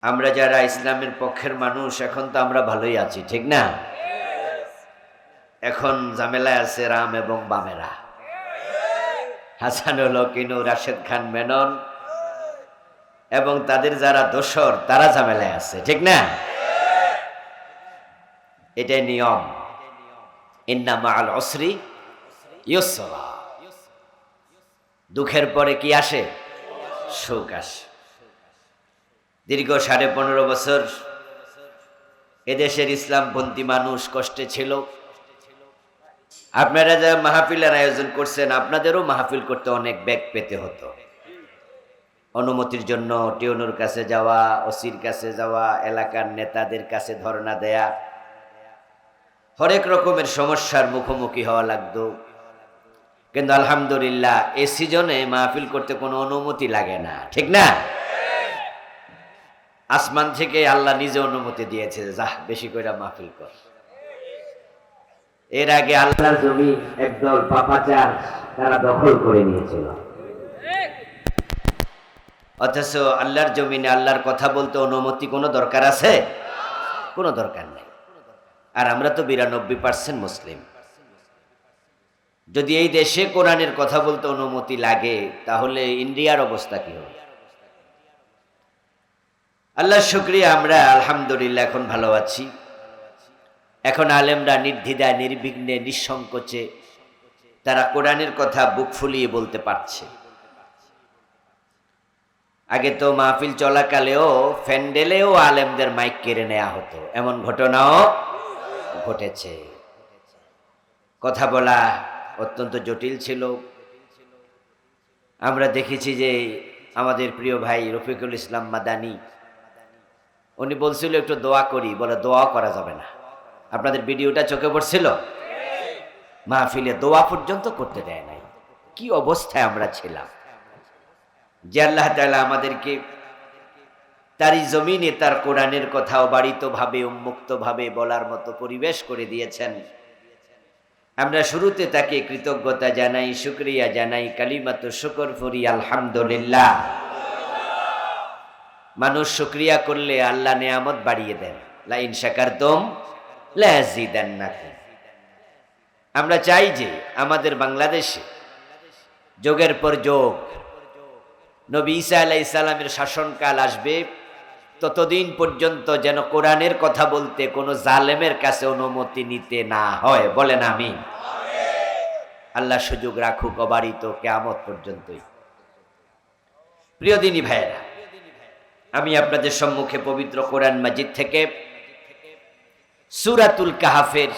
আমরা যারা ইসলামের পক্ষের মানুষ এখন তো আমরা ভালোই আছি, ঠিক না? এখন ঝামেলায় আছে রাম এবং বামেরা, হাসানুল হকিনু, রাশেদ খান মেনন এবং তাদের যারা দোসর তারা ঝামেলায় আছে, ঠিক না? এটাই নিয়ম। ইন্না মাআল উসরি ইউসরা। দুঃখের পরে কি আসে? সুখ আসে। দীর্ঘ 15.5 বছর এদেশের ইসলামপন্থী মানুষ কষ্টে ছিল। আপনারা যা মাহফিলের আয়োজন করছেন, আপনাদেরও মাহফিল করতে অনেক বেগ পেতে হতো। অনুমতির জন্য টিউনুর কাছে যাওয়া, ওসির কাছে যাওয়া, এলাকার নেতাদের কাছে ধর্ণা দেয়া, হরেক রকমের সমস্যার মুখোমুখি হওয়া লাগতো। কিন্তু আলহামদুলিল্লাহ এই সিজনে মাহফিল করতে কোনো অনুমতি লাগে না, ঠিক না? আসমান থেকে আল্লাহ নিজে অনুমতি দিয়েছে, যা বেশি করে মাহফিল কর। এর আগে আল্লাহর জমি একদল পাপাচার তারা দখল করে নিয়েছিল, অথচ আল্লাহর জমিনে আল্লাহর কথা বলতে অনুমতি কোনো দরকার আছে? কোনো দরকার নেই। আর আমরা তো 92% মুসলিম। যদি এই দেশে কোরআনের কথা বলতে অনুমতি লাগে, তাহলে ইন্ডিয়ার অবস্থা কি হবে? আল্লাহর শুকরিয়া, আমরা আলহামদুলিল্লাহ এখন ভালো আছি। এখন আলেমরা নির্দ্বিধায়, নির্বিঘ্নে, নিঃসংকোচে তারা কোরআনের কথা বুক ফুলিয়ে বলতে পারছে। আগে তো মাহফিল চলাকালেও ফ্যান্ডেলেও আলেমদের মাইক কেড়ে নেওয়া হতো, এমন ঘটনাও ঘটেছে। কথা বলা অত্যন্ত জটিল ছিল। আমরা দেখেছি যে আমাদের প্রিয় ভাই রফিকুল ইসলাম মাদানী, উনি বলছিল একটু দোয়া করি, বলে দোয়া করা যাবে না। আপনাদের ভিডিওটা চোখে পড়ছিল? মাহফিলে দোয়া পর্যন্ত করতে দেয় নাই। কি অবস্থায় আমরা ছিলাম! যে আল্লাহ তাআলা আমাদেরকে তারই জমিনে তার কোরআনের কথাও বাড়িতভাবে, উন্মুক্তভাবে বলার মতো পরিবেশ করে দিয়েছেন। আমরা শুরুতে তাকে কৃতজ্ঞতা জানাই, শুকরিয়া জানাই, কালিমাতু শুকর পড়ি আলহামদুলিল্লাহ। মানুষ শুকরিয়া করলে আল্লাহ নেয়ামত বাড়িয়ে দেন, লা ইন শাকারতুম লাযিদান্নাকুম। আমরা চাই যে আমাদের বাংলাদেশে যোগের পর যোগ নবী ঈসা আলাইহিস সালামের শাসনকাল আসবে, ততদিন পর্যন্ত যেন কোরআনের কথা বলতে কোনো জালেমের কাছে অনুমতি নিতে না হয়। বলেন আমিন। আল্লাহ সুযোগ রাখুক অবারিত কিয়ামত পর্যন্তই। প্রিয় দিনী ভাইয়েরা, আমি আপনাদের সম্মুখে পবিত্র কোরআন মাজিদ থেকে সূরাতুল কাহাফের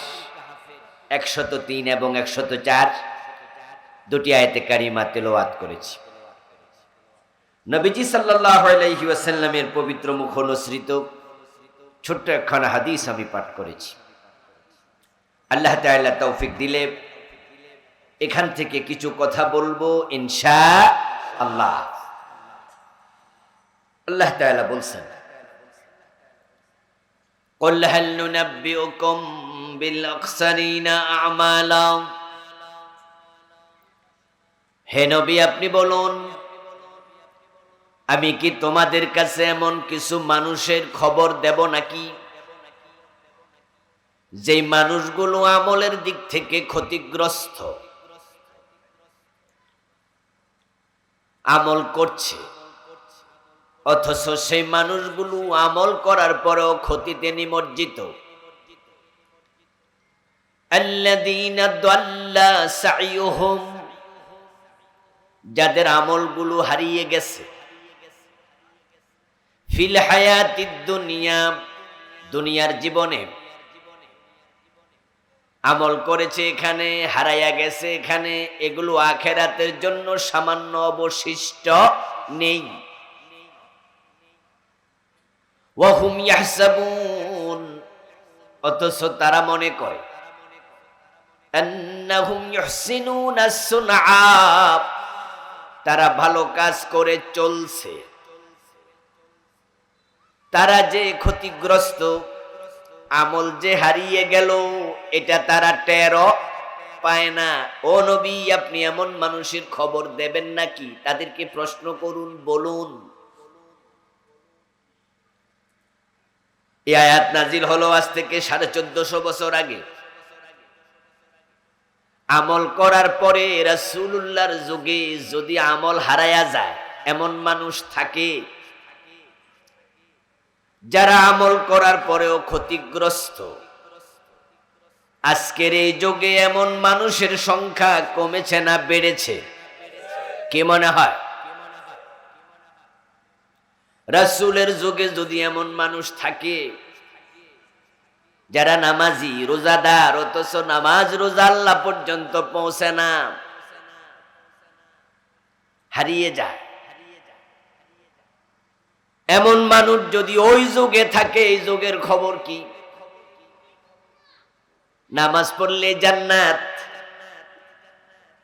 103 এবং 104 দুটি আয়াতে কারিমা তেলাওয়াত করেছি। নবীজি সাল্লাল্লাহু আলাইহি ওয়াসাল্লামের পবিত্র মুখ অনুসৃত ছোট্ট একখানা হাদিস আমি পাঠ করেছি। আল্লাহ তাআলা তৌফিক দিলে এখান থেকে কিছু কথা বলবো ইনশাআল্লাহ। আল্লাহ তাআলা বলছেন, কুল হাল নুনাব্বিউকুম বিল আখসারিনা আমালা। হে নবী, আপনি বলুন, আমি কি তোমাদের কাছে এমন কিছু মানুষের খবর দেব নাকি যেই মানুষগুলো আমলের দিক থেকে ক্ষতিগ্রস্ত, আমল করছে অথচ সেই মানুষগুলো আমল করার পরেও ক্ষতিতে নিমজ্জিত। আল্লাযীনা দাল্লা সাইয়ুহুম, যাদের আমলগুলো হারিয়ে গেছে। ফিল হায়াতিদ দুনিয়া, দুনিয়ার জীবনে আমল করেছে এখানে, হারাইয়া গেছে এখানে, এগুলো আখিরাতের জন্য সামান্য অবশিষ্ট নেই। ওয়া হুম ইয়াহসাবুন, অথচ তারা মনে করে আন্নাহুম ইহসিনুনা সুনআ, তারা ভালো কাজ করে চলছে। তারা যে ক্ষতিগ্রস্ত, আমল যে হারিয়ে গেল, এটা তারা টেরও পায় না। ও নবী, আপনি এমন মানুষের খবর দেবেন নাকি? তাদেরকে প্রশ্ন করুন, বলুন এই আয়াত নাজিল হলো আজ থেকে 1450 বছর আগে। আমল করার পরে রাসূলুল্লাহর যুগে যদি আমল হারায়া যায়, এমন মানুষ থাকে যারা আমল করার পরেও ক্ষতিগ্রস্ত। আজকের এই যুগে এমন মানুষের সংখ্যা কমেছে না বেড়েছে? কি মনে হয়? রাসূলের যুগে যদি এমন মানুষ থাকে যারা নামাজি রোজাদার, অথচ নামাজ রোজা আল্লাহ পর্যন্ত পৌঁছে না, হারিয়ে যায়, এমন মানুষ যদি ওই যুগে থাকে, এই যুগের খবর কি? নামাজ পড়লে জান্নাত,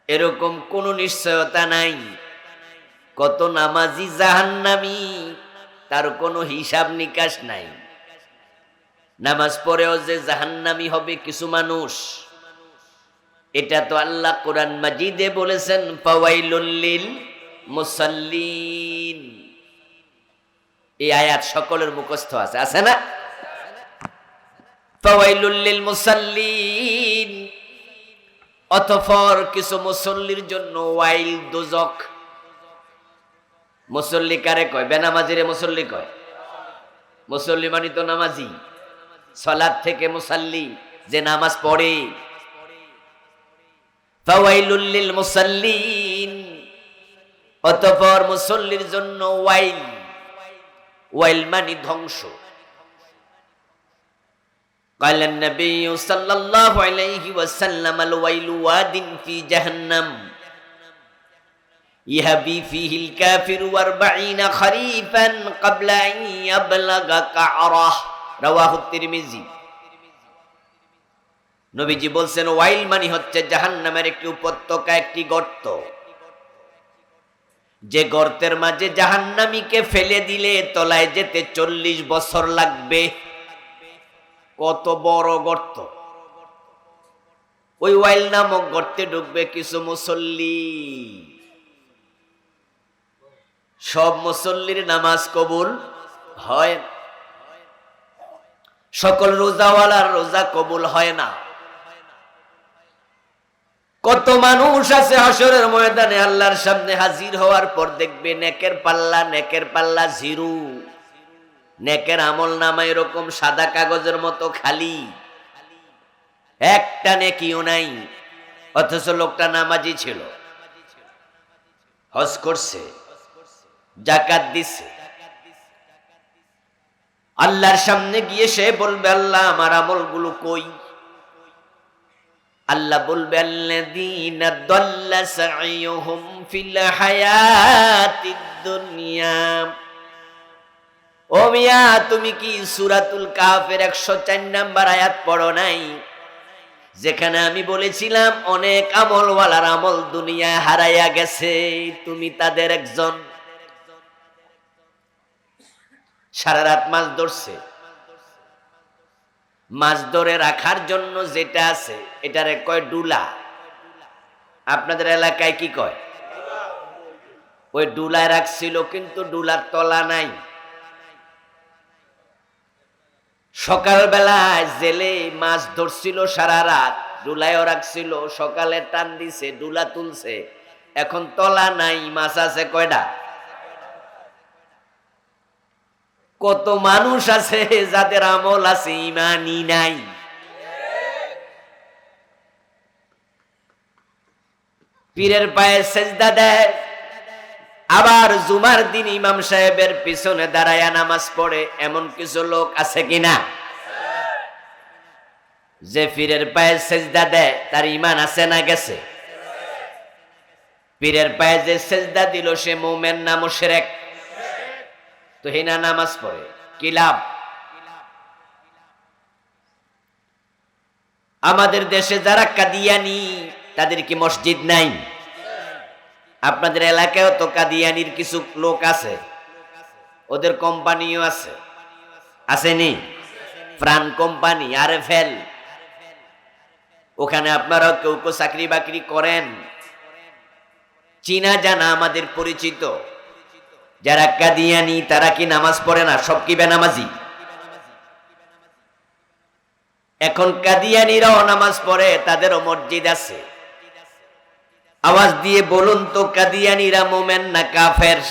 এরকম কোনো নিশ্চয়তা নাই। কত নামাজি জাহান্নামী, তার কোনো হিসাব নিকাশ নাই। নামাজ পড়েও যে জাহান্নামী হবে কিছু মানুষ, এটা তো আল্লাহ কোরআন মাজিদে বলেছেন, ফাওয়াইলুল লিল মুসাল্লিন। এই আয়াত সকলের মুখস্থ আছে, আছে না? ফাওয়াইলুল লিল মুসাল্লিন। অতঃপর কিছু মুসল্লির জন্য ওয়াইল, দোজখ। মুসল্লি কারে কয়? বেনামাজিরে মুসল্লি কয়। মুসল্লি মানে তো নামাজি, সালাত থেকে মুসাল্লি, যে নামাজ পড়ে। ফাওয়াইলুল লিল মুসাল্লিন। অতঃপর মুসল্লির জন্য ওয়াইল। ওয়াইল মানে ধ্বংস। قال النبي صلى الله عليه وسلم الويل واد في جهنم يهبي فيه الكافر 40 خريفا قبل أن يبلغ قعره رواه الترمذي। নবীজি বলছেন ওয়াইল মানে হচ্ছে জাহান্নামের একটি উপত্যকা, একটি গর্ত, যে গর্তের মাঝে জাহান্নামীকে ফেলে দিলে তলায় যেতে 40 বছর লাগবে। কত বড় গর্ত! ওই ওয়াইল নামক গর্তে ঢুকবে কিছু মুসল্লি। সব মুসল্লির নামাজ কবুল হয় না, সকল রোজাওয়ালার রোজা কবুল হয় না। কত মানুষ আছে হাসরের ময়দানে আল্লাহর সামনে হাজির হওয়ার পর দেখবে নেকের পাল্লা জিরো। নেকের আমল নামা এরকম সাদা কাগজের মতো খালি, একটা নেকিও নাই। অথচ লোকটা নামাজি ছিল, হজ করছে, যাকাত দিছে। আল্লাহর সামনে গিয়ে সে বলবে, আল্লাহ আমার আমলগুলো কই? আল্লাহ বলবে, আল্লাযীনা দাল্লা সাইয়ুহুম ফিল হায়াতিদ দুনিয়া। ও মিয়া, তুমি কি সূরাতুল কাহফের 104 নাম্বার আয়াত পড়ো নাই? যেখানে আমি বলেছিলাম অনেক আমলওয়ালার আমল দুনিয়ায় হারাইয়া গেছে, তুমি তাদের একজন। সারা রাত মাছ ধরছে, মাছ ধরে রাখার জন্য যেটা আছে এটারে কয় ডুলা। আপনাদের এলাকায় কি কয়? ওই ডুলায় রাখছিল, কিন্তু ডুলার তলা নাই। সকালবেলায় জেলে মাছ ধরছিল সারা রাত, ডুলায়ও রাখছিল, সকালে টান দিছে, ডুলা তুলছে, এখন তলা নাই, মাছ আছে কয়টা? কত মানুষ আছে যাদের আমল আছে, ইমানই নাই। পীরের পায়ে সেজদা দেয়, আবার জুমার দিন ইমাম সাহেবের পিছনে দাঁড়ায়া নামাজ পড়ে। এমন কিছু লোক আছে কিনা? যে পীরের পায়ে সেজদা দেয় তার ইমান আছে না গেছে? পীরের পায়ে যে সেজদা দিল সে মুমিন না মুশরিক? তো হিনা নামাজ পড়ে কি লাভ? আমাদের দেশে যারা কাদিয়ানি, তাদের কি মসজিদ নাই? আপনাদের এলাকায়ও তো কাদিয়ানির কিছু লোক আছে, ওদের কোম্পানিও আছে, আসেনি? প্রাণ কোম্পানি, আরএফএল। ওখানে আপনারা কেউ কেউ চাকরি বাকরি করেন, চীনা জানা আমাদের পরিচিত। যারা কাদিয়ানি তারা কি নামাজ পড়ে না? সব কি বেনামাজি? এখন কাদিয়ানীরাও নামাজ পড়ে, তাদেরও মসজিদ আছে। আওয়াজ দিয়ে বলুন তো, কাদিয়ানীরা মোমেন না কাফের?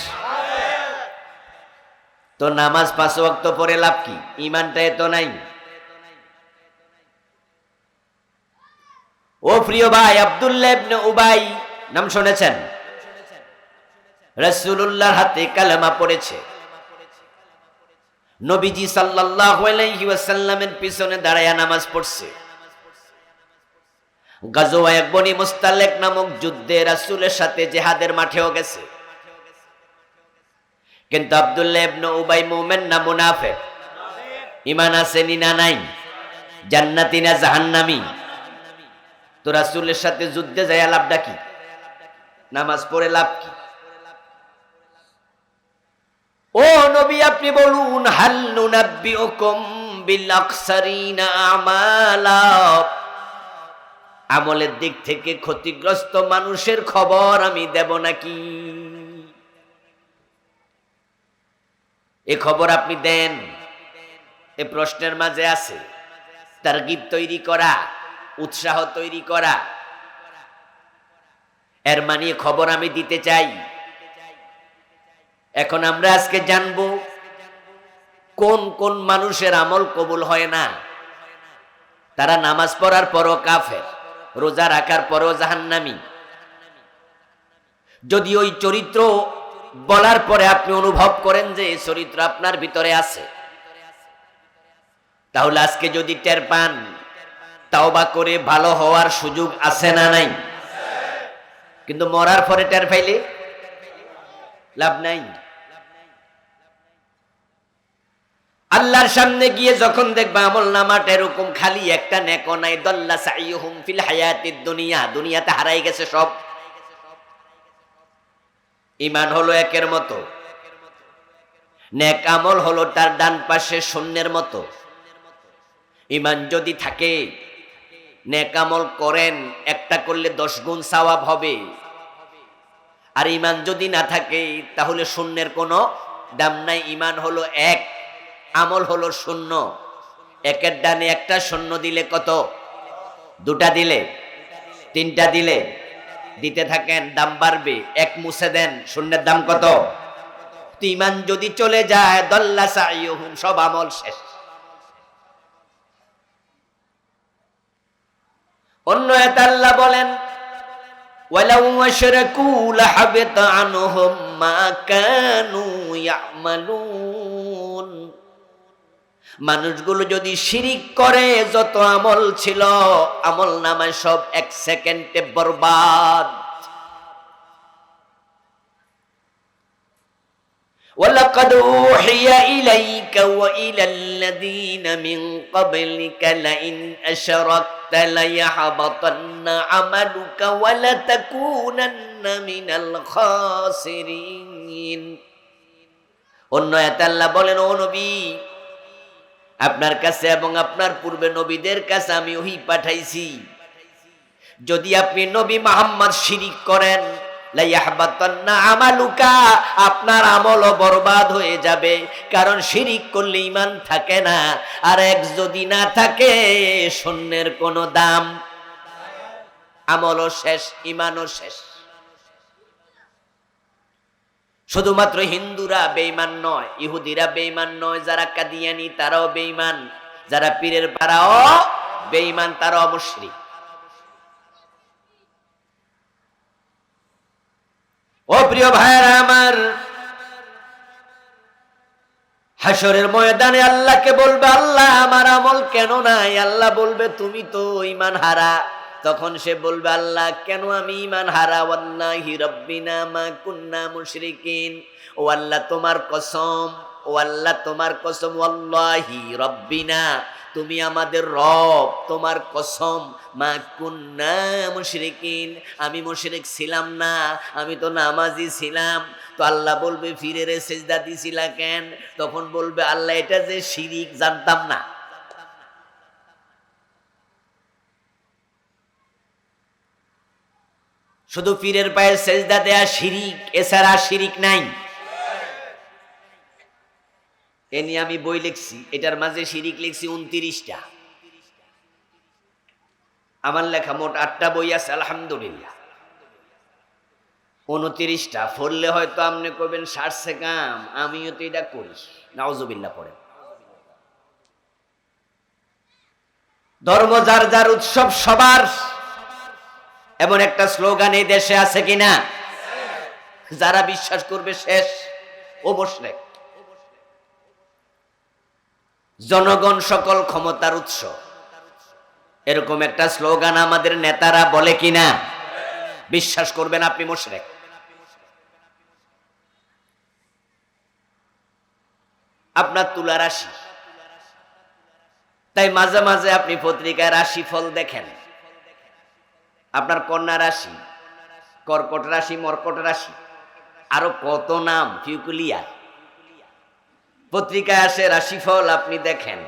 তো নামাজ 5 ওয়াক্ত পড়ে লাভ কি? ঈমানটা এত নাই। ও প্রিয় ভাই, আব্দুল্লাহ ইবনে উবাই নাম শুনেছেন? রাসূলুল্লাহর হাতে কালেমা পড়েছে। নবীজি সাল্লাল্লাহু আলাইহি ওয়াসাল্লামের পিছনে দাঁড়ায়া নামাজ পড়ছে। গাজওয়ায়ে বনি মুস্তালিক নামক যুদ্ধে রাসূলের সাথে জিহাদের মাঠেও গেছে। কিন্তু আব্দুল্লাহ ইবনে উবাই মুমিন না মুনাফিক? ঈমান আছে না নাই? জান্নাতি না জাহান্নামী? তো রাসূলের সাথে যুদ্ধে যায় লাভটা কি? নামাজ পড়ে লাভ কি? ও নবী, আপনি বলুন, হাল নুনাব্বিউকুম বিল আকসারিনা আমালা, আমলের দিক থেকে ক্ষতিগ্রস্ত মানুষের খবর আমি দেব নাকি? এ খবর আপনি দেন। এ প্রশ্নের মাঝে আছে তারগিব তৈরি করা, উৎসাহ তৈরি করা। এর মানে খবর আমি দিতে চাই। এখন আমরা আজকে জানবো কোন কোন মানুষের আমল কবুল হয় না। তারা নামাজ পড়ার পরও কাফের, রোজা রাখার পরও জাহান্নামী। যদি ওই চরিত্র বলার পরে আপনি অনুভব করেন যে এই চরিত্র আপনার ভিতরে আছে, তাহলে আজকে যদি টের পান, তাওবা করে ভালো হওয়ার সুযোগ আছে না নাই? কিন্তু মরার পরে টের পাইলে লাভ নাই। আল্লাহর সামনে গিয়ে যখন দেখবা আমল নামাটা এরকম খালি একটা নেকও নাই, দল্লা সাইয়ুহুম ফিল হায়াতিদ দুনিয়া, দুনিয়াতে হারাই গেছে সব। ঈমান হলো একের মতো, নেক আমল হলো তার ডান পাশে শূন্যের মতো। ঈমান যদি থাকে, নেক আমল করেন, একটা করলে 10 গুণ সওয়াব হবে। আর ঈমান যদি না থাকে, তাহলে শূন্যের কোনো দাম নাই। ঈমান হলো এক, আমল হলো শূন্য। একের ডানে একটা শূন্য দিলে কত? 2টা দিলে, 3টা দিলে, দিতে থাকেন, দাম বাড়বে। এক মুছে দেন, শূন্যের দাম কত? তো ঈমান যদি চলে যায়, দল্লা সাইয়ুহুম, সব আমল শেষ। অন্য আয়াতে আল্লাহ বলেন, ওয়ালাউ আশরাকু লাহাবিতা আনহুম মা কানু ইয়ামালুন। মানুষগুলো যদি শিরিক করে, যত আমল ছিল আমল নামায় সব 1 সেকেন্ডে বরবাদ। ওয়ালাকাদ উহিয়া ইলাইকা ওয়া ইলাল্লাযীনা মিন ক্বাবলিকা লাইন আশরাকতা লায়াহবাতান্না আমালুকা ওয়া লাতাকুনান্না মিনাল খাসিরিন। অন্য আয়াতে আল্লাহ বলেন, ও নবী, আপনার কাছে এবং আপনার পূর্বে নবীদের কাছে আমি ওহী পাঠাইছি, যদি আপনি নবী মুহাম্মদ শিরিক করেন, লায়াহবাতান্না আমালুকা, আপনার আমলও বরবাদ হয়ে যাবে। কারণ শিরিক করলে ঈমান থাকে না, আর এক যদি না থাকে, শূন্যের কোনো দাম। আমলও শেষ, ঈমানও শেষ। শুধুমাত্র হিন্দুরা বেঈমান নয়, ইহুদিরা বেঈমান নয়, যারা কাদিয়ানী তারাও বেঈমান, যারা পীরের পাড়াও বেঈমান, তারাও মুশরিক। ও প্রিয় ভাইরা আমার, হাসরের ময়দানে আল্লাহকে বলবে, আল্লাহ আমার আমল কেন নাই? আল্লাহ বলবে, তুমি তো ঈমান হারা। তখন সে বলবে, আল্লাহ কেন আমি ঈমান হারা? ওয়াল্লাহি রাব্বিনা মা কুন্না মুশরিকিন। ও আল্লাহ তোমার কসম, ও আল্লাহ তোমার কসম, ওয়াল্লাহি রাব্বিনা, তুমি আমাদের রব, তোমার কসম, মা কুন্না মুশরিকিন, আমি মুশরিক ছিলাম না, আমি তো নামাজি ছিলাম। তো আল্লাহ বলবে, ফিরে রে সেজদা দিছিলা কেন? তখন বলবে, আল্লাহ এটা যে শিরিক জানতাম না। শুধু পীরের পায়ে সেজদা দেয়া শিরিক, এছাড়া শিরিক নাই। এ নিয়ে আমি বই লিখছি, এটার মাঝে শিরিক লিখছি 29টা। আমার লেখা মোট 8টা বই আছে আলহামদুলিল্লাহ, 29টা পড়লে হয়তো আপনি কইবেন সারছে কাম, আমিও তো এটা করি। নাউজুবিল্লাহ পড়েন। ধর্ম যার যার, উৎসব সবার, এমন একটা স্লোগান এই দেশে আছে কিনা? যারা বিশ্বাস করবে শেষ ও মুশরিক। জনগণ সকল ক্ষমতার উৎস, এরকম একটা স্লোগান আমাদের নেতারা বলে কিনা? বিশ্বাস করবেন আপনি মুশরিক। আপনার তুলা রাশি, তাই মাঝে মাঝে আপনি পত্রিকায় রাশি ফল দেখেন, আপনার কন্যা রাশি, কর্কট রাশি, মর্কট রাশি, আরো কত নাম ফিউকুলিয়া, পত্রিকায় আসে রাশিফল আপনি দেখেন,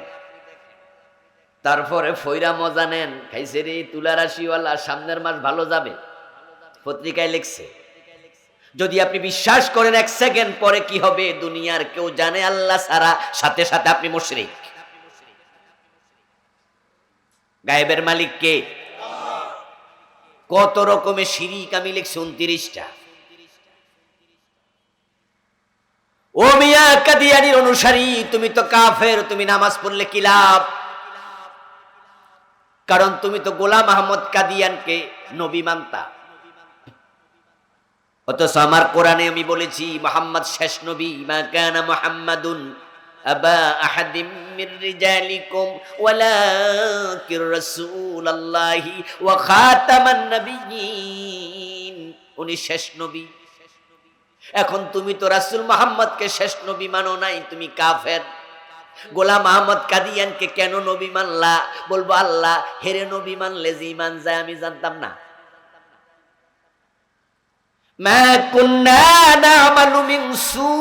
তারপরে ফইরা মজা নেন, খাইছে রে তুলা রাশিওয়ালা সামনের মাস ভালো যাবে, পত্রিকায় লিখছে। যদি আপনি বিশ্বাস করেন 1 সেকেন্ড পরে কি হবে দুনিয়ার কেউ জানে আল্লাহ ছাড়া, সাথে সাথে আপনি মুশরিক। গায়েবের মালিক কে? কত রকমের শিরিক আমি লিখছি 29টা। ও মিয়া কাদিয়ানির অনুসারী, তুমি তো কাফের, তুমি নামাজ পড়লে কি লাভ? কারণ তুমি তো গোলাম আহমদ কাদিয়ানকে নবী মানতা। অথচ আমার কোরআনে আমি বলেছি মুহাম্মদ শেষ নবী, মা কানা মুহাম্মাদুন আবা আহাদিম মির রিজালিকুম ওয়ালাকির রাসূলুল্লাহি ওয়া খাতামান নাবিয়্যিন। উনি শেষ নবী। এখন তুমি তো রাসূল মুহাম্মদকে শেষ নবী মানো নাই, তুমি কাফের। গোলাম আহমদ কাদিয়ানকে কেন নবী মানলা? বলবো আল্লাহ হেরে নবী মানলে যে ঈমান যায় আমি জানতাম না। মা কুন্না না'মালু মিন সু,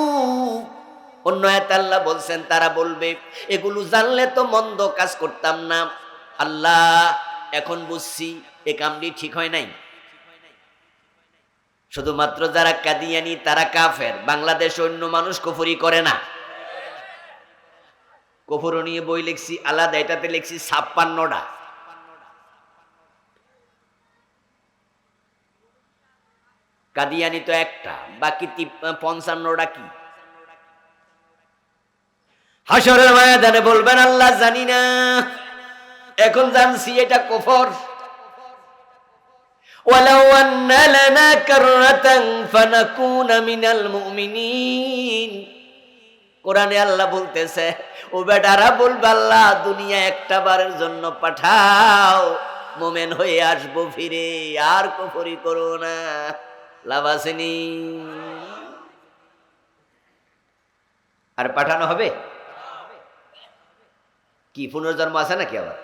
অন্য আয়াতে আল্লাহ বলছেন তারা বলবে এগুলো জানলে তো মন্দ কাজ করতাম না। আল্লাহ এখন বুঝছি এ কামটি ঠিক হয় নাই। শুধুমাত্র যারা কাদিয়ানি তারা কাফের, বাংলাদেশ অন্য মানুষ কুফরি করে না। কুফর নিয়ে বই লিখছি আলাদা, এটাতে লিখছি 56টা। কাদিয়ানি তো একটা, বাকি 55টা কি? হাসরের ময়দানে বলবেন আল্লাহ জানি না, এখন জানছি এটা কুফর। ওয়ালাউ আন্না লানা কাররাতান ফানাকুনা মিনাল মুমিনিন। কোরআনে আল্লাহ বলতেছে ও বেটারা বলবে আল্লাহ দুনিয়া একটা বারের জন্য পাঠাও, মোমেন হয়ে আসবো ফিরে, আর কুফরি করো না। লাভ আসেনি? আর পাঠানো হবে কি? পুনর্জন্ম আছে নাকি? আবার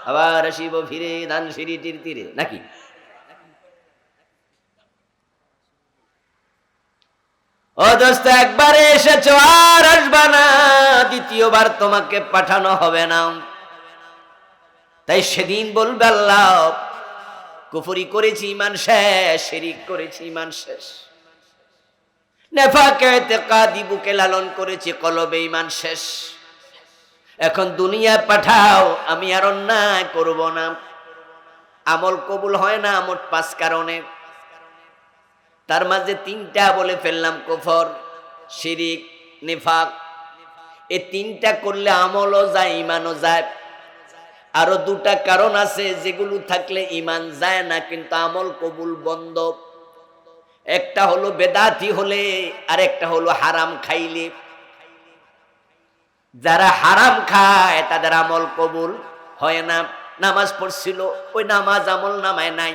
আবার আসিব ফিরে ধান সিঁড়িটির তীরে নাকি? ও দোস্ত, একবারে এসেছো আর আসবা না, দ্বিতীয়বার তোমাকে পাঠানো হবে না। তাই সেদিন বলবে আল্লাহ কুফরি করেছি ঈমান শেষ, শিরক করেছি ঈমান শেষ, নেফাকে ইতিকাদি বুকে লালন করেছি কলবে ঈমান শেষ। এখন দুনিয়ায় পাঠাও, আমি আর অন্যায় করব না। আমল কবুল হয় না মোট 5 কারণে, তার মাঝে 3টা বলে ফেললাম, কুফর, শিরিক, নিফাক। এই 3টা করলে আমলও যায় ঈমানও যায়। আরো 2টা কারণ আছে যেগুলো থাকলে ঈমান যায় না কিন্তু আমল কবুল বন্ধ। একটা হলো বেদাতি হলে, আর একটা হলো হারাম খাইলে। যারা হারাম খায় তাদের আমল কবুল হয় না। নামাজ পড়ছিল, ওই নামাজ আমল নামায় নাই।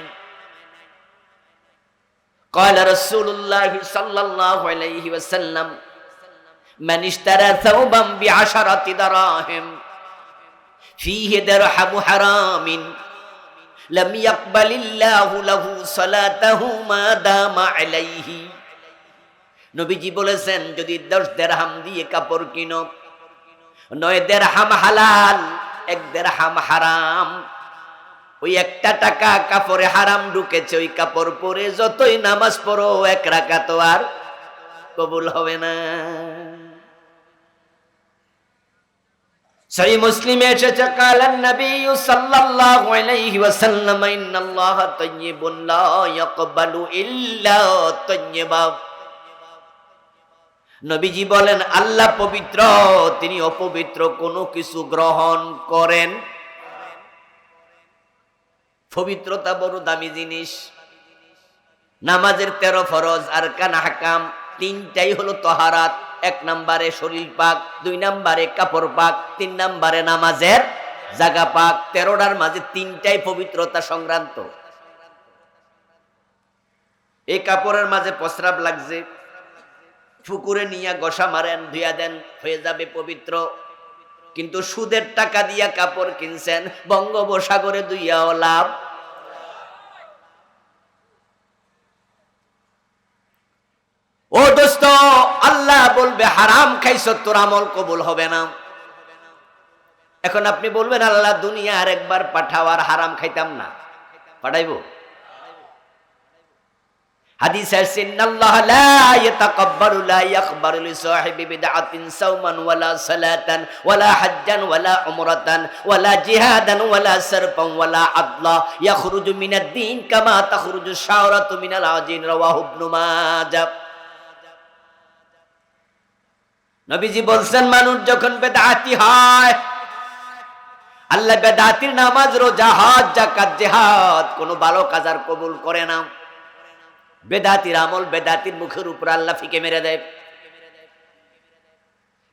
قال رسول الله صلى الله عليه وسلم من اشترى ثوبا ب10 دراهم فيه درهم حرام لم يقبل الله له صلاته ما دام عليه। নবীজি বলেছেন যদি 10 দিরহাম দিয়ে কাপড় কিনো, 9 দিরহাম হালাল, 1 দিরহাম হারাম, ওই 1টা টাকা কাপড়ে হারাম ঢুকেছে, ওই কাপড় পরে যতই নামাজ পড়ো 1 রাকাত আর কবুল হবে না। সহিহ মুসলিমে এসেছে কালান নবী সাল্লাল্লাহু আলাইহি ওয়াসাল্লাম ইন্নাল্লাহা তাইয়্যিবুন লা ইয়াকবালু ইল্লা তাইয়্যিবা। নবীজি বলেন আল্লাহ পবিত্র, তিনি অপবিত্র কোনো কিছু গ্রহণ করেন। পবিত্রতা বড় দামি জিনিস। নামাজের 13 ফরজ আরকান আহকাম, 3টাই হলো তাহারাত। 1 নম্বরে শরীর পাক, 2 নম্বরে কাপড় পাক, 3 নম্বরে নামাজের জায়গা পাক। 13টার মাঝে 3টাই পবিত্রতা সংক্রান্ত। এই কাপড়ের মাঝে প্রস্রাব লাগছে, পুকুরে নিয়ে গোসা মারেন, ধুইয়া দেন, হয়ে যাবে পবিত্র। কিন্তু সুদের টাকা দিয়া কাপড় কিনছেন, বঙ্গোপসাগরে ধুইয়াও লাভ। ও দোস্ত, আল্লাহ বলবে হারাম খাইছ, তোর আমল কবুল হবে না। এখন আপনি বলবেন আল্লাহ দুনিয়া আর একবার পাঠাও, আর হারাম খাইতাম না। পাঠাইবো? হাদিস আছে ইন্নাল্লাহ লা ইয়াতাকাব্বালু লা ইয়াকবালু লিসাহিবি বিদআতিন সাওমান ওয়ালা সালাতান ওয়ালা হাজ্জান ওয়ালা উমরাতান ওয়ালা জিহাদান ওয়ালা সারফান ওয়ালা আদলা ইয়াখরুজু মিনাদ দ্বীন কামা তাখরুজু শাওরাতু মিনাল আজিন। রাওয়াহু ইবনু মাজাহ। নবীজি বলছেন মানুষ যখন বেদাতি হয়, আল্লাহ বেদাতির নামাজ, রোজা, হজ, যাকাত, জিহাদ কোনো ভালো কাজ আর কবুল করে না। বেদাতির আমল বেদাতির মুখের উপর আল্লাহ ফিকে মেরে দেয়।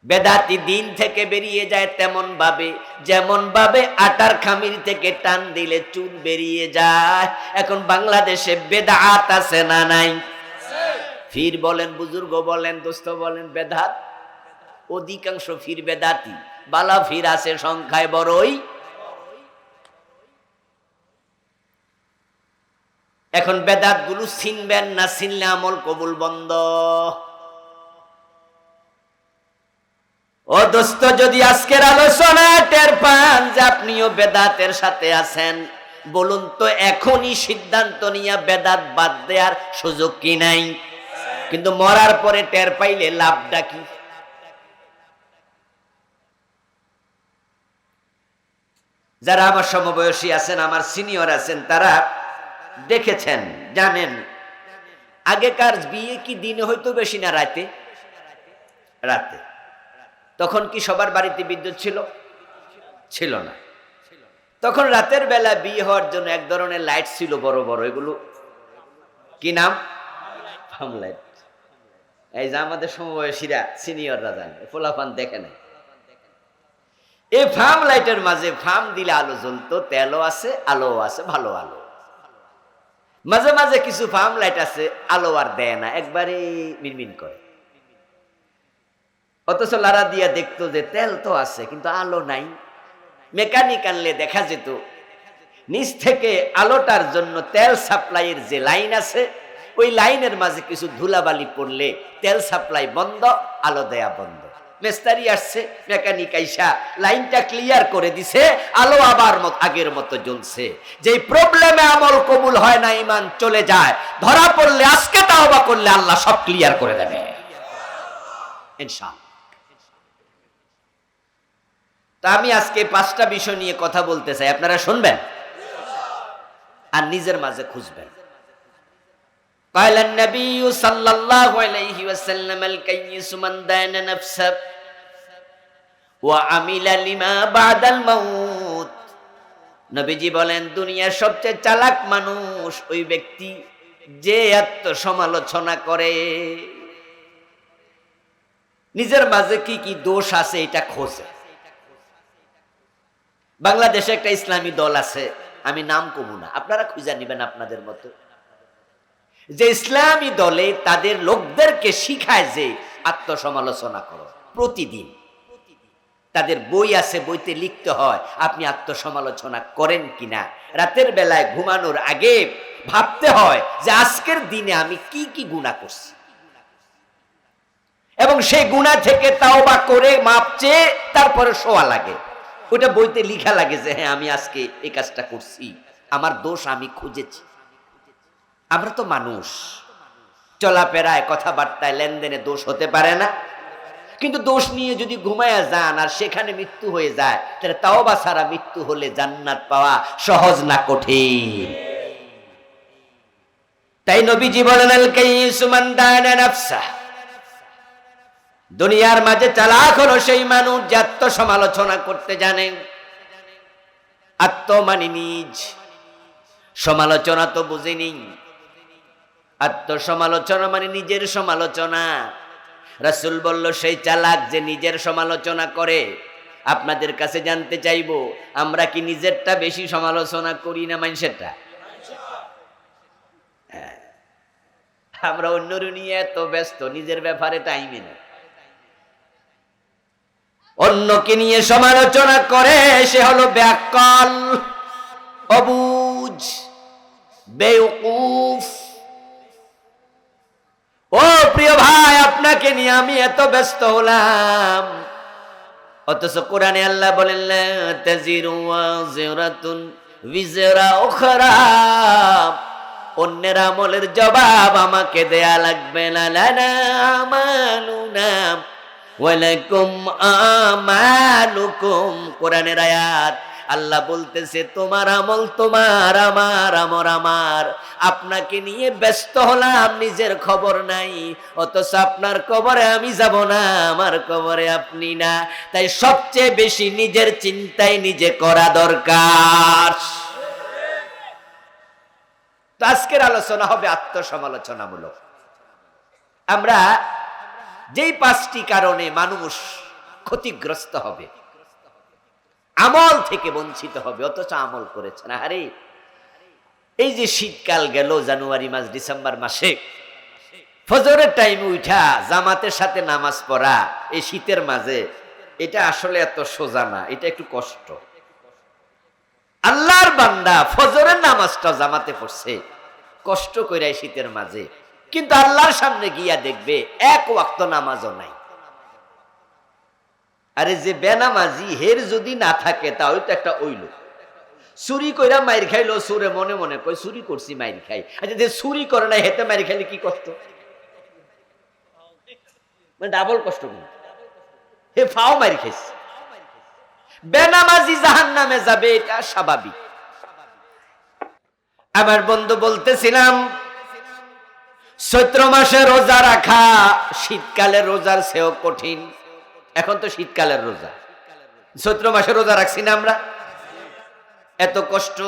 বেদাতি দিন থেকে বেরিয়ে যায় তেমন ভাবে, যেমন ভাবে আটার খামির থেকে টান দিলে চুল বেরিয়ে যায়। এখন বাংলাদেশে বেদাত আছে না নাই? ফির বলেন, বুজুর্গ বলেন, দোস্ত বলেন, বেদাত অধিকাংশ ফির বেদাতি। বালা ফির আছে সংখ্যায় বড়ই। এখন বেদাত গুলো চিনবেন না, চিনলে আমল কবুল বন্ধ। ও দোস্ত, যদি আজকের আলোচনা টের পান যে আপনিও বেদাতের সাথে আছেন, বলুন তো এখনই সিদ্ধান্ত নিয়ে বেদাত বাদ দেওয়ার সুযোগ কি নাই? কিন্তু মরার পরে টের পাইলে লাভটা কি? যারা আমার সমবয়সী আছেন, আমার সিনিয়র আছেন, তারা দেখেছেন, জানেন আগেকার বিয়ে কি দিনে হয়তো বেশি না রাতে? রাতে। তখন কি সবার বাড়িতে বিদ্যুৎ ছিল? ছিল না। তখন রাতের বেলা বিয়ে হওয়ার জন্য এক ধরনের লাইট ছিল, বড় বড়। এগুলো কি নাম? Farm light. এই যে আমাদের সমবয়সীরা, সিনিয়ররা জানে, ফোলাফান দেখে নাই। এই ফার্ম লাইটের মাঝে ফার্ম দিলে আলো জ্বলতো, তেলও আছে, আলো আছে, ভালো আলো। মাঝে মাঝে কিছু ফার্ম লাইট আছে আলো আর দেয় না, একবারে মিনমিন করে। অথচ লারা দিয়া দেখতো যে তেল তো আছে কিন্তু আলো নাই। মেকানিক আনলে দেখা যেত নিচ থেকে আলোটার জন্য তেল সাপ্লাইয়ের যে লাইন আছে, ওই লাইনের মাঝে কিছু ধুলাবালি পড়লে তেল সাপ্লাই বন্ধ, আলো দেয়া বন্ধ। মেস্তারি আসছে, মেকানিক আইসা লাইনটা ক্লিয়ার করে দিছে, আলো আবার আগের মতো জ্বলছে। যেই প্রবলেমে আমল কবুল হয় না, ঈমান চলে যায়, ধরা পড়লে আজকে তাওবা করলে আল্লাহ সব ক্লিয়ার করে দেবে ইনশাআল্লাহ। তা আমি আজকে 5টা বিষয় নিয়ে কথা বলতে চাই, আপনারা শুনবেন আর নিজের মাঝে খুঁজবেন। قال النبي صلى الله عليه وسلم الكيس من دان نفسه وعمل لما بعد الموت। নবীজি বলেন দুনিয়ার সবচেয়ে চালাক মানুষ ওই ব্যক্তি যে আত্মসমালোচনা করে, নিজের মাঝে কি কি দোষ আছে এটা খোঁজে। বাংলাদেশে একটা ইসলামী দল আছে, আমি নাম কমু না, আপনারা খুঁজে নিবেন আপনাদের মতো। যে ইসলামী দলে তাদের লোকদেরকে শিখায় যে আত্মসমালোচনা করো প্রতিদিন। তাদের বই আছে, বইতে লিখতে হয় আপনি আত্মসমালোচনা করেন কিনা। রাতের বেলায় ঘুমানোর আগে ভাবতে হয় যে আজকের দিনে আমি কি কি গুনাহ করছি, এবং সেই গুনাহ থেকে তাওবা করে মাপ চেয়ে তারপরে শোয়া লাগে। ওটা বইতে লিখা লাগে যে হ্যাঁ আমি আজকে এই কাজটা করছি, আমার দোষ আমি খুঁজেছি। আমরা তো মানুষ, চলাফেরায়, কথাবার্তায়, লেনদেনে দোষ হতে পারে না? কিন্তু দোষ নিয়ে যদি ঘুমায়া যান আর সেখানে মৃত্যু হয়ে যায়, তাহলে তাওবা ছাড়া মৃত্যু হলে জান্নাত পাওয়া সহজ না কঠিন? তাই নবীজি বলেন, আল কাইয়িসু মান দানা নাফসা, দুনিয়ার মাঝে চালাক হলো সেই মানুষ যে আত্মসমালোচনা করতে জানে। আত্ম মানে নিজ, সমালোচনা তো বুঝিনি। আত্মসমালোচনা মানে নিজের সমালোচনা। রাসূল বলল সেই চালাক যে নিজের সমালোচনা করে। আপনাদের কাছে জানতে চাইবো, আমরা কি নিজেরটা বেশি সমালোচনা করি না মানুষেরটা? আমরা অন্যর নিয়ে এত ব্যস্ত, নিজের ব্যাপারে টাইমে না। অন্যকে নিয়ে সমালোচনা করে সে হলো ব্যাকল, অবুঝ, বেওকুফ। ও প্রিয় ভাই, আপনাকে নিয়ে আমি এত ব্যস্ত হলাম, অথচ কোরআনে আল্লাহ বলেন লা তাজিরু ওয়াজিরাতুন বিজরা উখরা, অন্যের আমলের জবাব আমাকে দেয়া লাগবে না। লানা আমালুনা ওয়ালাকুম আমালুকুম, কোরআনের আয়াত। আল্লাহ বলতেছে তোমার আমল তোমার, আমার আমল আমার। আপনাকে নিয়ে ব্যস্ত হলাম, নিজের খবর নাই। অথচ আপনার কবরে আমি যাব না, আমার কবরে আপনি না। তাই সবচেয়ে বেশি নিজের চিন্তাই নিজে করা দরকার। তো আজকের আলোচনা হবে আত্মসমালোচনামূলক। আমরা যেই 5টি কারণে মানুষ ক্ষতিগ্রস্ত হবে, আমল থেকে বঞ্চিত হবে, অথচ আমল করেছে না। আরে এই যে শীতকাল গেল, জানুয়ারি মাস, ডিসেম্বর মাসে ফজরের টাইমে উঠা জামাতের সাথে নামাজ পড়া এই শীতের মাঝে, এটা আসলে এত সোজা না, এটা একটু কষ্ট। আল্লাহর বান্দা ফজরের নামাজটা জামাতে পড়ছে কষ্ট করে শীতের মাঝে, কিন্তু আল্লাহর সামনে গিয়া দেখবে এক ওয়াক্ত নামাজও নাই। আরে যে বেনামাজি, হের যদি না থাকে তাহলে তো একটা ওইল। চুরি কইরা মাইর খাইলো, সুরে মনে মনে কই চুরি করছি মাইর খাই। আচ্ছা যে চুরি করে না হেতে মাইর খাইলে কি কষ্ট? মানে ডাবল কষ্ট। হে ফাও মাইর খাইছে। বেনামাজি জাহান্নামে যাবে, এটা স্বাভাবিক। আমার বন্ধু বলতেছিলাম, চৈত্র মাসে রোজা রাখা শীতকালের রোজার চেয়েও কঠিন। এখন তো শীতকালের রোজা, চৈত্র মাসে রোজা রাখছি না আমরা, এত কষ্ট।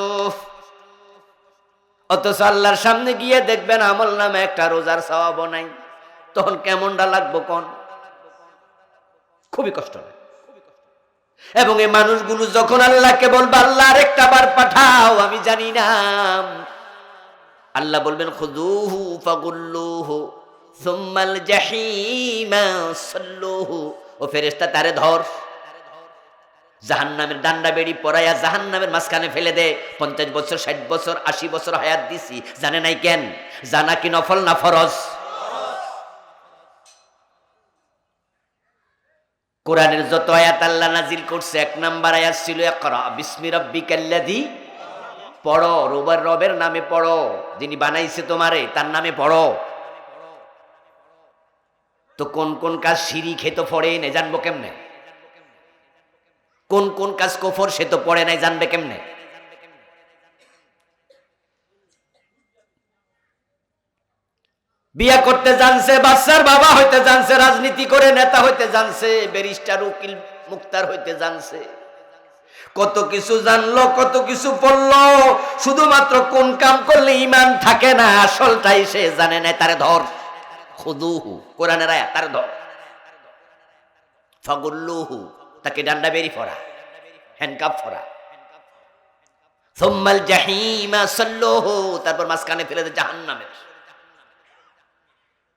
অথচ আল্লাহর সামনে গিয়ে দেখবেন আমল নামে একটা রোজার সওয়াবও নাই, তখন কেমনটা লাগবো কোন? খুবই কষ্ট হয়। এবং এই মানুষগুলো যখন আল্লাহকে বলবে আল্লাহ আরেকটা বার পাঠাও, আমি জানি না, আল্লাহ বলবেন খুযুহু ফাগুল্লুহু সুম্মাল জাহিমা সাল্লুহু, ও ফেরেশতা তারে ধর, জাহান্নামের ডান্ডা বেড়ি পরাইয়া জাহান্নামের মাঝখানে ফেলে দে। 50 বছর 60 বছর 80 বছর হায়াত দিছি, জানে নাই কেন? জানা কি নফল না ফরজ? কোরআনের যত আয়াত আল্লাহ নাজিল করছে, 1 নাম্বার আয়াত ছিল ইকরা বিসমি রাব্বিকাল্লাযী, পড়ো, রবের নামে পড়ো, যিনি বানাইছে তোমারে তার নামে পড়ো। তো কোন কোন কাজ শিরিক হে তো পড়ে নাই, জানবো কেমনে? কোন কোন কাজ কুফর সে তো পড়ে নাই, জানবে কেমনে? বিয়া করতে জানছে, বাচ্চার বাবা হইতে জানছে, রাজনীতি করে নেতা হইতে জানছে, ব্যারিস্টার উকিল মুক্তার হইতে জানছে, কত কিছু জানলো, কত কিছু পড়লো। শুধুমাত্র কোন কাম করলে ঈমান থাকে না, আসলটাই সে জানে না। তারে ধর, খুযুহু, কোরআনের আয়াত, তারে ধর। ফাগুল্লুহু, তাকে ডান্ডা বেরি ফরা, হ্যান্ডকাপ ফরা। সুম্মাল জাহিমা সাল্লুহু, তারপর মাঝখানে ফেলে দে জাহান্নামের।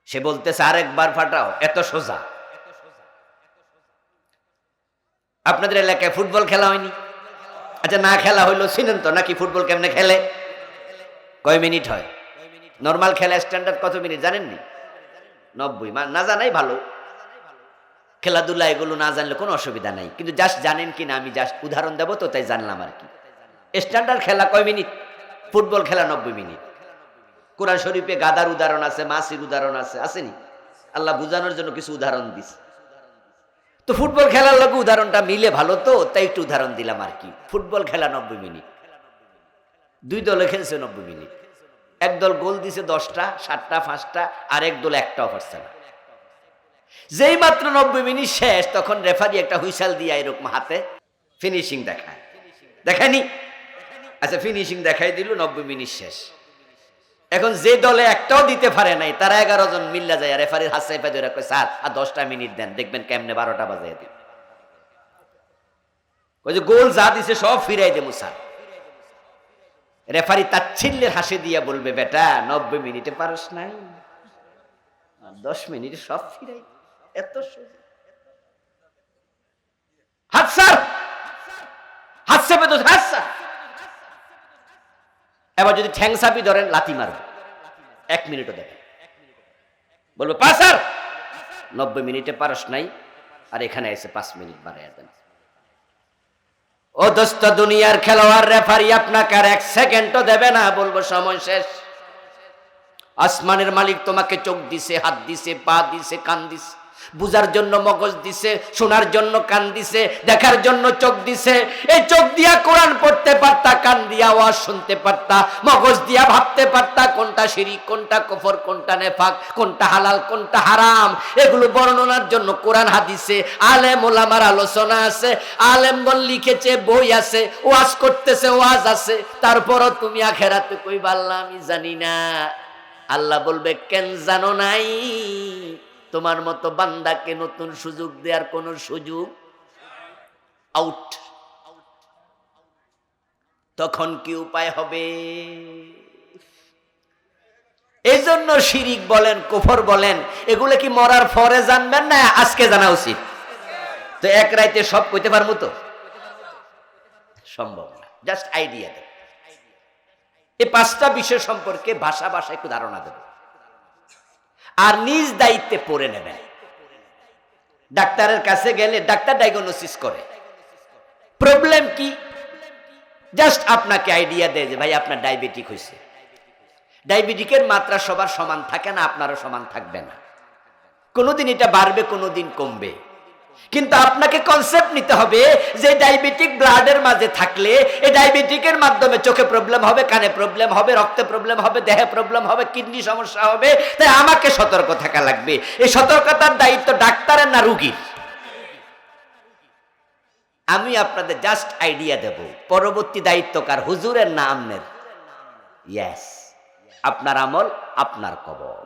সে বলতেছে আরেকবার ফাটাও, এত সোজা। আপনাদের এলাকায় ফুটবল খেলা হয়নি? আচ্ছা না খেলা হইলো, চিনেন তো নাকি ফুটবল কেমনে খেলে? কয় মিনিট হয়? নরমাল খেলা স্ট্যান্ডার্ড কত মিনিট জানেননি? 90। না জানাই ভালো, খেলাধুলা এগুলো না জানলে কোনো অসুবিধা নাই, কিন্তু জাস্ট জানেন কি না আমি জাস্ট উদাহরণ দেবো তো, তাই জানলাম আর কি। স্ট্যান্ডার্ড খেলা কয় মিনিট? ফুটবল খেলা 90 মিনিট। কোরআন শরীফে গাদার উদাহরণ আছে, মাছির উদাহরণ আছে, আসেনি? আল্লাহ বুঝানোর জন্য কিছু উদাহরণ দিছে। তো ফুটবল খেলার লগে উদাহরণটা মিলে ভালো, তো তাই একটু উদাহরণ দিলাম আর কি। ফুটবল খেলা 90 মিনিট, দুই দলে খেলছে 90 মিনিট, এক দল গোল দিছে 10টা, 7টা, 5টা, আর এক দল একটাও পারছে না। যেই মাত্র 90 মিনিট শেষ, তখন রেফারি একটা হুইসেল দিয়ে এরকম হাতে ফিনিশিং দেখায়, দেখায়নি? আচ্ছা, ফিনিশিং দেখাই দিল, 90 মিনিট শেষ। এখন যে দলে একটাও দিতে পারে নাই, তারা 11 জন মিল্লা যায় রেফারির হাত চাইপা ধরে কয়, স্যার আর 10টা মিনিট দেন, দেখবেন কেমনে 12টা বাজায় দিন। ওই যে গোল যা দিছে সব ফিরাই দেবো স্যার। রেফারি তাচ্ছিল্যের হাসি দিয়া বলবে, বেটা 90 মিনিটে পারস নাই, 10 মিনিটে সব ফিরাই, এত সোজা। হাত স্যার, হাত চাপে তো, হাত স্যার। এবার যদি ঠ্যাং চাপি ধরেন, লাথি মারবে, 1 মিনিটও দেবেন, বলবো পা স্যার, 90 মিনিটে পারস নাই, আর এখানে এসে 5 মিনিট বাড়াইয়া দেন। ও দোস্ত, দুনিয়ার খেলোয়াড় রেফারি আপনাকে আর 1 সেকেন্ডও দেবে না, বলবো সময় শেষ। আসমানের মালিক তোমাকে চোখ দিছে, হাত দিছে, পা দিছে, কান দিছে, বুঝার জন্য মগজ দিছে, শোনার জন্য কান দিছে, দেখার জন্য চোখ দিছে। এই চোখ দিয়া কোরআন পড়তে পারতা, কান দিয়া ওয়াজ শুনতে পারতা, মগজ দিয়া ভাবতে পারতা কোনটা শিরক, কোনটা কুফর, কোনটা নেফাক, কোনটা হালাল, কোনটা হারাম। এগুলো বর্ণনার জন্য কোরআন হাদিসে আলেম ওলামার আলোচনা আছে, আলেমগণ লিখেছে, বই আছে, ওয়াজ করতেছে, ওয়াজ আছে। তারপরও তুমি আখেরাতে কইবা আল্লাহ আমি জানি না। আল্লাহ বলবে, কেন জানো নাই? তোমার মতো বান্দাকে নতুন সুযোগ দেওয়ার কোন সুযোগ আউট। তখন কি উপায় হবে? এই জন্য শিরিক বলেন, কুফর বলেন, এগুলো কি মরার পরে জানবেন না আজকে জানা উচিত? তো এক রাইতে সব কইতে পারবো তো? সম্ভব না। জাস্ট আইডিয়া দেব। এই 5টা বিষয় সম্পর্কে ভাষা একটু ধারণা দেব, আর নিজ দায়িত্বে পড়ে নেবেন। ডাক্তারের কাছে গেলে ডাক্তার ডায়াগনোসিস করে, প্রবলেম কি জাস্ট আপনাকে আইডিয়া দেয় যে ভাই আপনার ডায়াবেটিক হয়েছে। ডায়াবেটিকের মাত্রা সবার সমান থাকে না, আপনারও সমান থাকবে না, কোনোদিন এটা বাড়বে, কোনোদিন কমবে। কিন্তু আপনাকে কনসেপ্ট নিতে হবে যে ডায়াবেটিক ব্লাডের মাঝে থাকলে এই ডায়াবেটিকের মাধ্যমে চোখে প্রবলেম হবে, কানে প্রবলেম হবে, রক্তে প্রবলেম হবে, দেহে প্রবলেম হবে, কিডনি সমস্যা হবে। তাই আমাকে সতর্ক থাকা লাগবে। এই সতর্কতার দায়িত্ব ডাক্তারের না রুগীর? আমি আপনাদের জাস্ট আইডিয়া দেব, পরবর্তী দায়িত্ব কার? হুজুরের না আমনের? ইয়েস, আপনার আমল আপনার কবর।